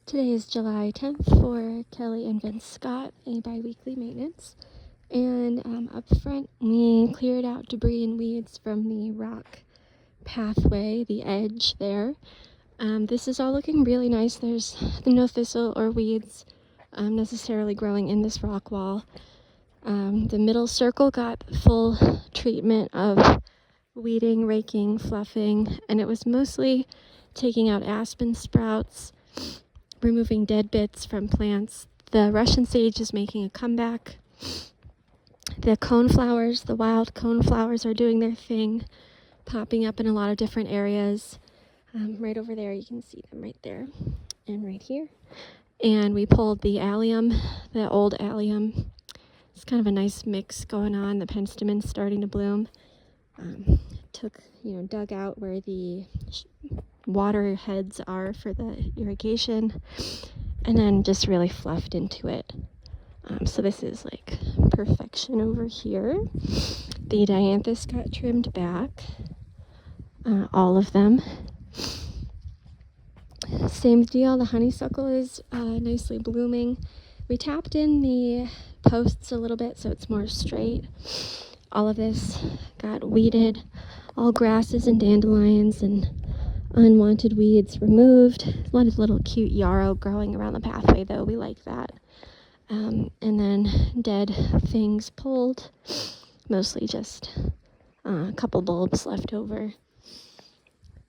Today is July 10th for Kelly and Vince Scott, a biweekly maintenance. And up front, we cleared out debris and weeds from the rock pathway, the edge there. This is all looking really nice. There's no thistle or weeds necessarily growing in this rock wall. The middle circle got full treatment of weeding, raking, fluffing, and it was mostly taking out aspen sprouts, removing dead bits from plants. The Russian sage is making a comeback. The coneflowers, the wild coneflowers, are doing their thing, popping up in a lot of different areas. Right over there, you can see them right there and right here. And we pulled the allium, the old allium. It's kind of a nice mix going on. The penstemmon's starting to bloom. Dug out where the water heads are for the irrigation, and then just really fluffed into it. So this is like perfection over here. The dianthus got trimmed back, all of them. Same deal, the honeysuckle is nicely blooming. We tapped in the posts a little bit so it's more straight. All of this got weeded, all grasses and dandelions and unwanted weeds removed. A lot of little cute yarrow growing around the pathway though, we like that. And then dead things pulled, mostly just a couple bulbs left over.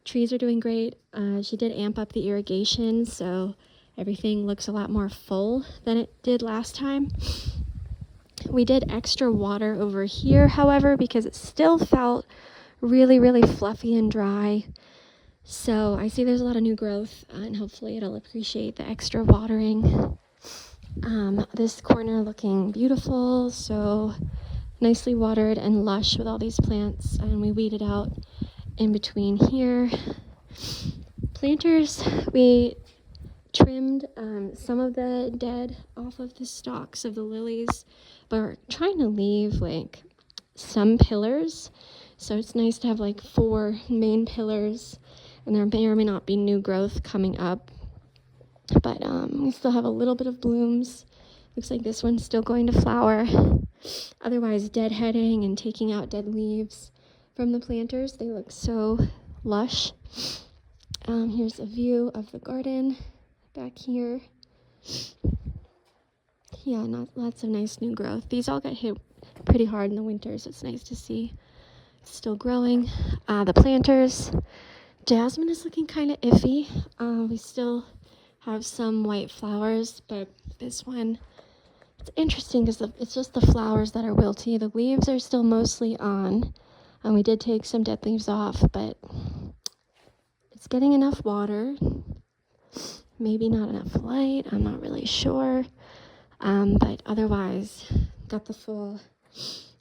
Trees are doing great. She did amp up the irrigation, so everything looks a lot more full than it did last time. We did extra water over here, however, because it still felt really, really fluffy and dry. So I see there's a lot of new growth, and hopefully it'll appreciate the extra watering. This corner looking beautiful, so nicely watered and lush with all these plants, and we weeded out in between here. Planters, we trimmed some of the dead off of the stalks of the lilies, but we're trying to leave like some pillars, so it's nice to have like 4 main pillars, and there may or may not be new growth coming up, but we still have a little bit of blooms. Looks like this one's still going to flower. Otherwise, deadheading and taking out dead leaves from the planters. They look so lush. Here's a view of the garden back here. Yeah, lots of nice new growth. These all got hit pretty hard in the winter, so it's nice to see it's still growing. The planters, jasmine is looking kind of iffy. We still have some white flowers, but this one, it's interesting because it's just the flowers that are wilty. The leaves are still mostly on, and we did take some dead leaves off, but it's getting enough water. Maybe not enough light, I'm not really sure. But otherwise, got the full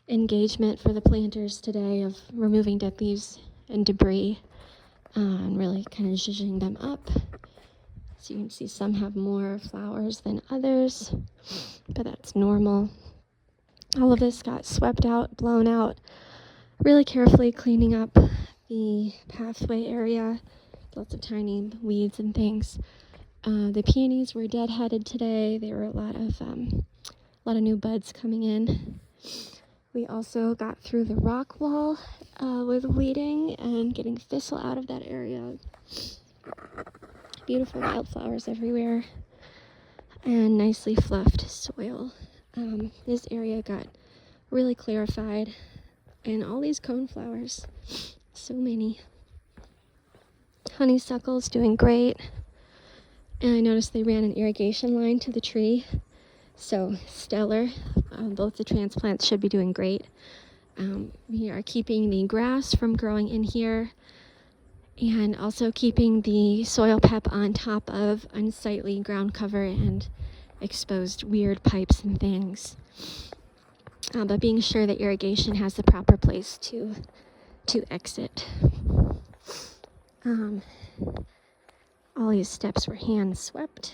engagement for the planters today of removing dead leaves and debris, and really kind of zhuzhing them up. So you can see some have more flowers than others, but that's normal. All of this got swept out, blown out, really carefully cleaning up the pathway area. Lots of tiny weeds and things. The peonies were deadheaded today. There were a lot of new buds coming in. We also got through the rock wall with weeding and getting thistle out of that area. Beautiful wildflowers everywhere and nicely fluffed soil. This area got really clarified, and all these coneflowers, so many. Honeysuckle's doing great. And I noticed they ran an irrigation line to the tree, so stellar. Both the transplants should be doing great. We are keeping the grass from growing in here, and also keeping the soil pep on top of unsightly ground cover and exposed weird pipes and things. But being sure that irrigation has the proper place to exit. All these steps were hand swept.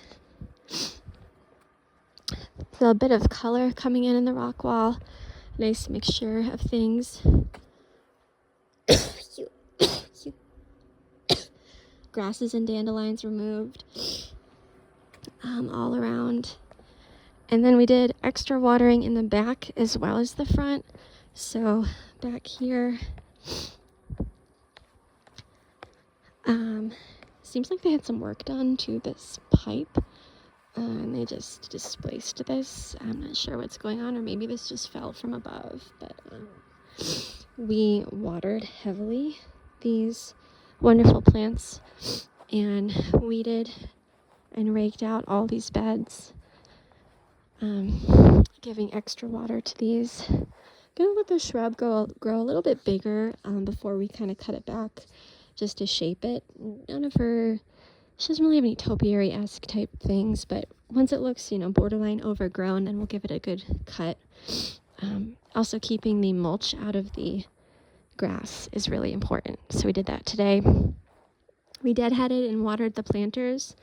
So a bit of color coming in the rock wall. Nice mixture of things. Grasses and dandelions removed. all around. And then we did extra watering in the back as well as the front. So back here, seems like they had some work done to this pipe. And they just displaced this. I'm not sure what's going on, or maybe this just fell from above. But we watered heavily these wonderful plants and weeded and raked out all these beds, giving extra water to these. Gonna let the shrub grow a little bit bigger before we kind of cut it back, just to shape it. She doesn't really have any topiary-esque type things, but once it looks, borderline overgrown, then we'll give it a good cut. Also, keeping the mulch out of the grass is really important, so we did that today. We deadheaded and watered the planters.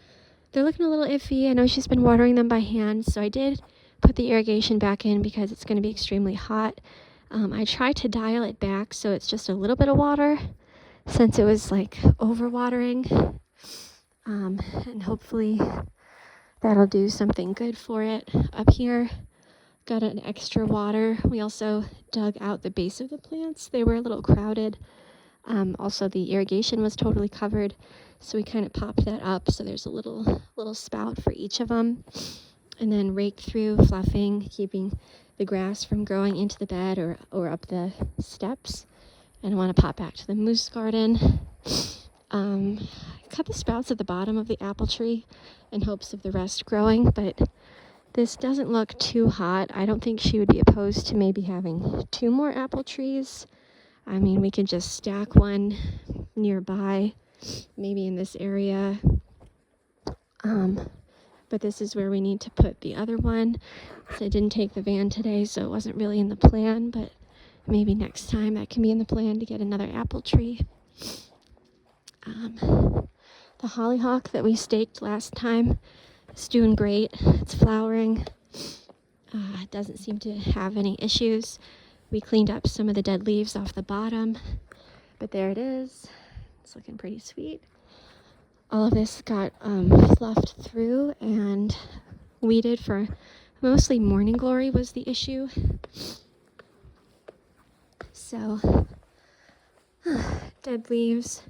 They're looking a little iffy. I know she's been watering them by hand, so I did put the irrigation back in because it's going to be extremely hot. I tried to dial it back so it's just a little bit of water, since it was like overwatering. And hopefully that'll do something good for it. Up here, got an extra water. We also dug out the base of the plants. They were a little crowded. Also, the irrigation was totally covered, so we kind of popped that up so there's a little spout for each of them. And then raked through, fluffing, keeping the grass from growing into the bed or up the steps. And I want to pop back to the moose garden. Cut the sprouts at the bottom of the apple tree in hopes of the rest growing, but this doesn't look too hot. I don't think she would be opposed to maybe having 2 more apple trees. I mean, we could just stack one nearby, maybe in this area. But this is where we need to put the other one. So I didn't take the van today, so it wasn't really in the plan, but maybe next time that can be in the plan to get another apple tree. The hollyhock that we staked last time is doing great. It's flowering. It doesn't seem to have any issues. We cleaned up some of the dead leaves off the bottom, but there it is. It's looking pretty sweet. All of this got fluffed through and weeded for mostly morning glory was the issue. So, dead leaves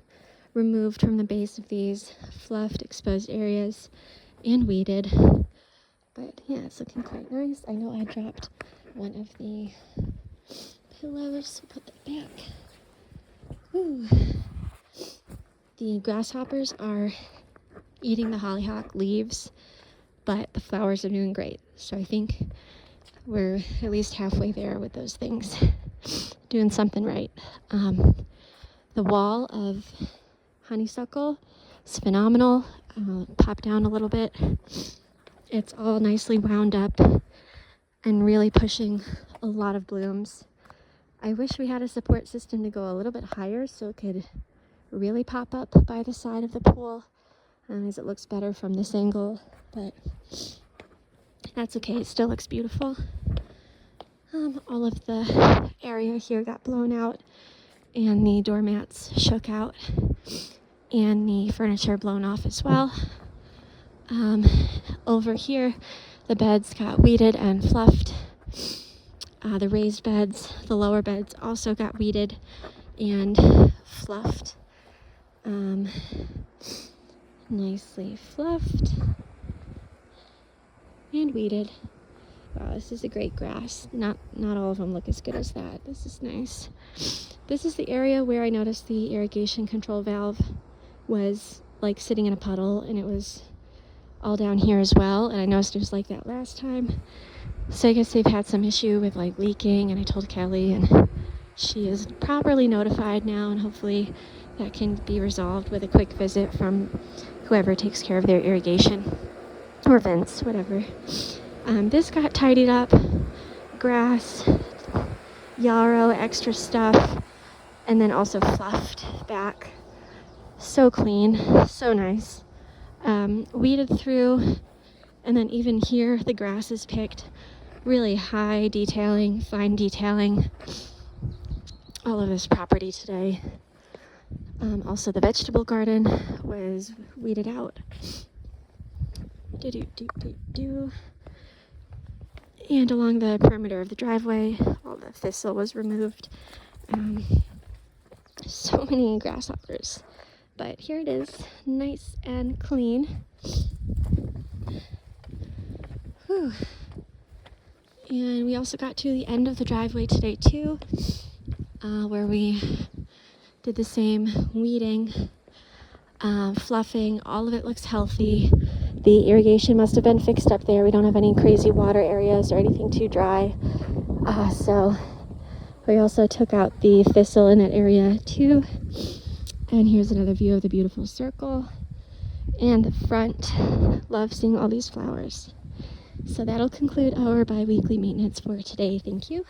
removed from the base of these, fluffed exposed areas, and weeded. But yeah, it's looking quite nice. I know I dropped one of the pillows. Put that back. Ooh. The grasshoppers are eating the hollyhock leaves, but the flowers are doing great. So I think we're at least halfway there with those things. Doing something right. The wall of honeysuckle is phenomenal. Pop down a little bit. It's all nicely wound up and really pushing a lot of blooms. I wish we had a support system to go a little bit higher so it could really pop up by the side of the pool, as it looks better from this angle, but that's okay. It still looks beautiful. All of the area here got blown out, and the doormats shook out, and the furniture blown off as well. Over here, the beds got weeded and fluffed. The raised beds, the lower beds, also got weeded and fluffed. Nicely fluffed and weeded. Wow, this is a great grass. Not all of them look as good as that. This is nice. This is the area where I noticed the irrigation control valve was like sitting in a puddle, and it was all down here as well, and I noticed it was like that last time. So I guess they've had some issue with like leaking, and I told Kelly, and she is properly notified now, and hopefully that can be resolved with a quick visit from whoever takes care of their irrigation or vents, whatever. This got tidied up, grass, yarrow, extra stuff, and then also fluffed back. So clean, so nice. Weeded through, and then even here the grass is picked. Really high detailing, fine detailing. All of this property today. Also the vegetable garden was weeded out. And along the perimeter of the driveway, all the thistle was removed. So many grasshoppers. But here it is, nice and clean. Whew. And we also got to the end of the driveway today too, where we did the same weeding, fluffing. All of it looks healthy. The irrigation must have been fixed up there. We don't have any crazy water areas or anything too dry. So we also took out the thistle in that area too. And here's another view of the beautiful circle and the front. Love seeing all these flowers. So that'll conclude our bi-weekly maintenance for today. Thank you.